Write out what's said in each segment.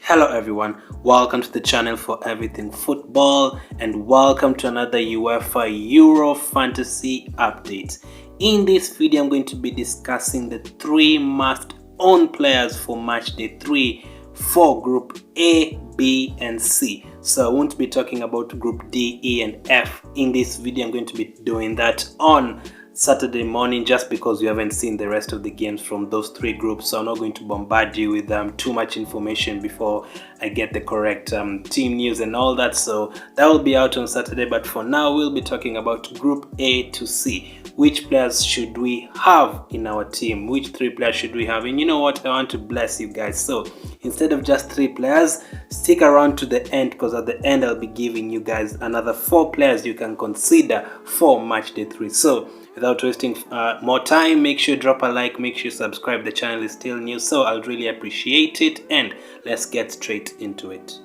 Hello everyone, welcome to the channel for everything football and welcome to another UEFA Euro Fantasy update. In this video I'm going to be discussing the 3 must-own players for Matchday 3 for Group A, B and C. So I won't be talking about Group D, E and F. In this video I'm going to be doing that on Saturday morning just because you haven't seen the rest of the games from those 3 groups, so I'm not going to bombard you with too much information before I get the correct team news and all that. So that will be out on Saturday, but for now we'll be talking about Group A to C. Which players should we have in our team? Which 3 players should we have? And you know what, I want to bless you guys, so instead of just 3 players, stick around to the end because at the end I'll be giving you guys another 4 players you can consider for Matchday 3. So without wasting more time, make sure you drop a like, make sure you subscribe. The channel is still new, so I'll really appreciate it, and let's get straight into it.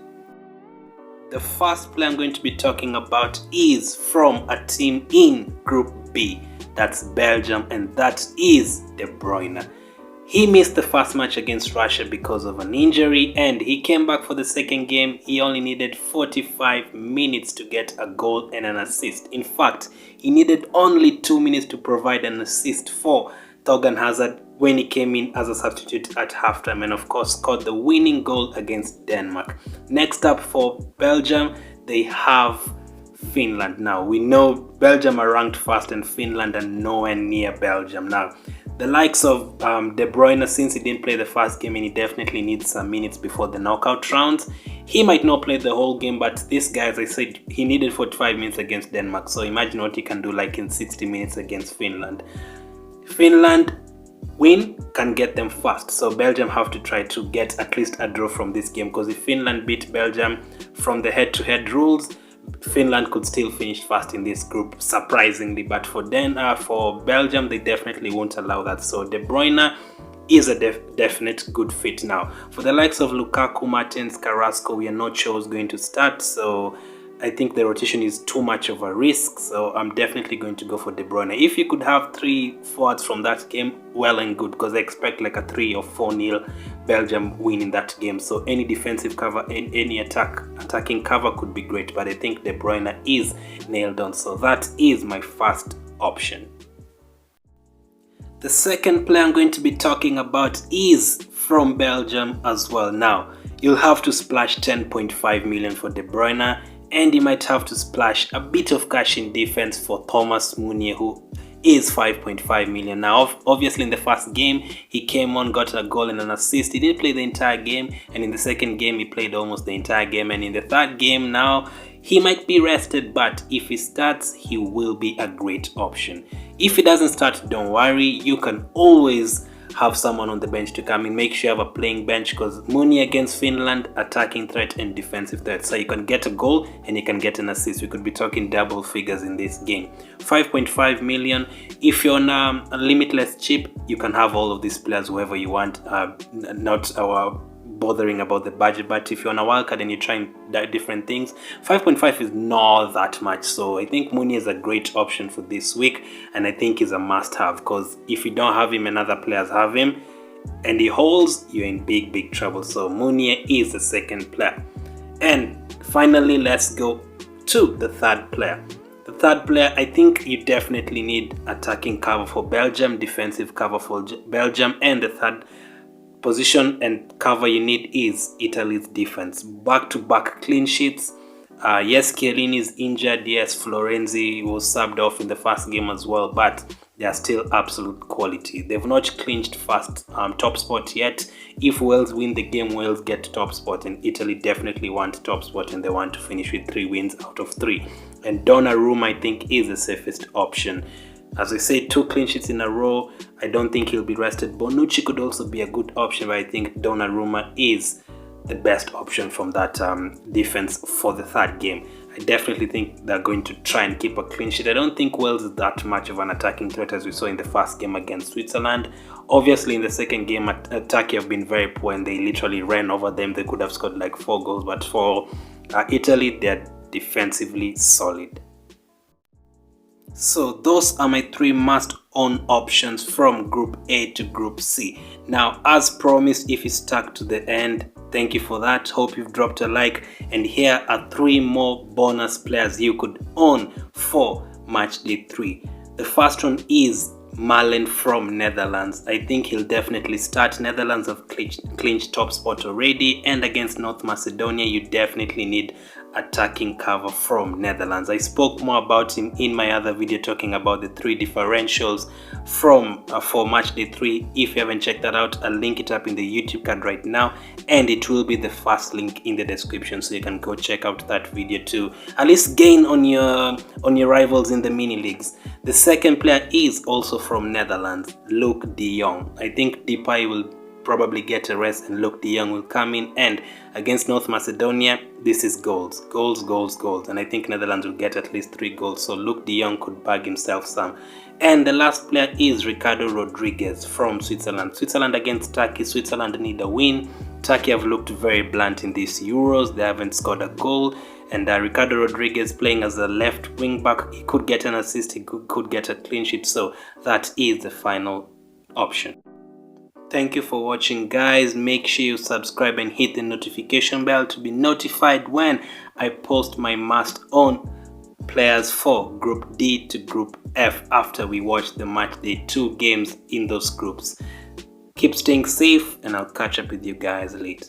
The first player I'm going to be talking about is from a team in Group B. That's Belgium, and that is De Bruyne. He missed the first match against Russia because of an injury, and he came back for the second game. He only needed 45 minutes to get a goal and an assist. In fact, he needed only 2 minutes to provide an assist for Thorgan Hazard when he came in as a substitute at halftime, and of course scored the winning goal against Denmark. Next up for Belgium, they have Finland. Now we know Belgium are ranked first and Finland are nowhere near Belgium. Now the likes of De Bruyne, since he didn't play the first game and he definitely needs some minutes before the knockout rounds, he might not play the whole game, but this guy, as I said, he needed 45 minutes against Denmark, so imagine what he can do like in 60 minutes against Finland. Finland win can get them first, so Belgium have to try to get at least a draw from this game, because if Finland beat Belgium from the head-to-head rules, Finland could still finish first in this group, surprisingly. But for Belgium, they definitely won't allow that. So De Bruyne is a definite good fit. Now for the likes of Lukaku, Martins, Carrasco, we are not sure who's going to start, so I think the rotation is too much of a risk, so I'm definitely going to go for De Bruyne. If you could have 3 forwards from that game, well and good, because I expect like a 3 or 4-0 Belgium win in that game. So any defensive cover, any attacking cover could be great, but I think De Bruyne is nailed on, so that is my first option. The second player I'm going to be talking about is from Belgium as well. Now you'll have to splash 10.5 million for De Bruyne, and you might have to splash a bit of cash in defense for Thomas Meunier, who is 5.5 million. Now obviously in the first game he came on, got a goal and an assist. He didn't play the entire game, and in the second game he played almost the entire game, and in the third game now he might be rested, but if he starts he will be a great option. If he doesn't start, don't worry, you can always have someone on the bench to come in. Make sure you have a playing bench, because Meunier against Finland, attacking threat and defensive threat, so you can get a goal and you can get an assist. We could be talking double figures in this game. 5.5 million. If you're on a limitless chip, you can have all of these players, whoever you want, not bothering about the budget. But if you're on a wildcard and you're trying different things, 5.5 is not that much. So I think Meunier is a great option for this week, and I think he's a must-have, because if you don't have him and other players have him and he holds, you're in big trouble. So Meunier is the second player. And finally, let's go to the third player. The third player, I think you definitely need attacking cover for Belgium, defensive cover for Belgium, and the third position and cover you need is Italy's defense. Back-to-back clean sheets. Yes, Chiellini is injured. Yes, Florenzi was subbed off in the first game as well, but they are still absolute quality. They've not clinched top spot yet. If Wales win the game, Wales get top spot, and Italy definitely want top spot, and they want to finish with 3 wins out of 3. And Donnarumma, I think, is the safest option. As I said, 2 clean sheets in a row. I don't think he'll be rested. Bonucci could also be a good option, but I think Donnarumma is the best option from that defense for the third game. I definitely think they're going to try and keep a clean sheet. I don't think Wales is that much of an attacking threat as we saw in the first game against Switzerland. Obviously in the second game, Turkey have been very poor and they literally ran over them. They could have scored like 4 goals, but for Italy, they're defensively solid. So those are my 3 must on options from Group A to Group C. Now, as promised, if you stuck to the end, thank you for that. Hope you've dropped a like. And here are 3 more bonus players you could own for Matchday 3. The first one is Malen from Netherlands. I think he'll definitely start. Netherlands have clinched top spot already, and against North Macedonia you definitely need attacking cover from Netherlands. I spoke more about him in my other video talking about the 3 differentials from for Matchday 3. If you haven't checked that out, I'll link it up in the YouTube card right now, and it will be the first link in the description, so you can go check out that video to at least gain on your rivals in the mini leagues. The second player is also from Netherlands, Luke de Jong. I think Depay will probably get a rest and Luke de Jong will come in, and against North Macedonia this is goals, and I think Netherlands will get at least 3 goals, so Luke de Jong could bag himself some. And the last player is Ricardo Rodriguez from Switzerland. Switzerland against Turkey. Switzerland need a win. Turkey have looked very blunt in these Euros. They haven't scored a goal, and Ricardo Rodriguez playing as a left wing back, he could get an assist, he could get a clean sheet, so that is the final option. Thank you for watching, guys. Make sure you subscribe and hit the notification bell to be notified when I post my must own players for Group D to Group F after we watch the Matchday 2 games in those groups. Keep staying safe, and I'll catch up with you guys later.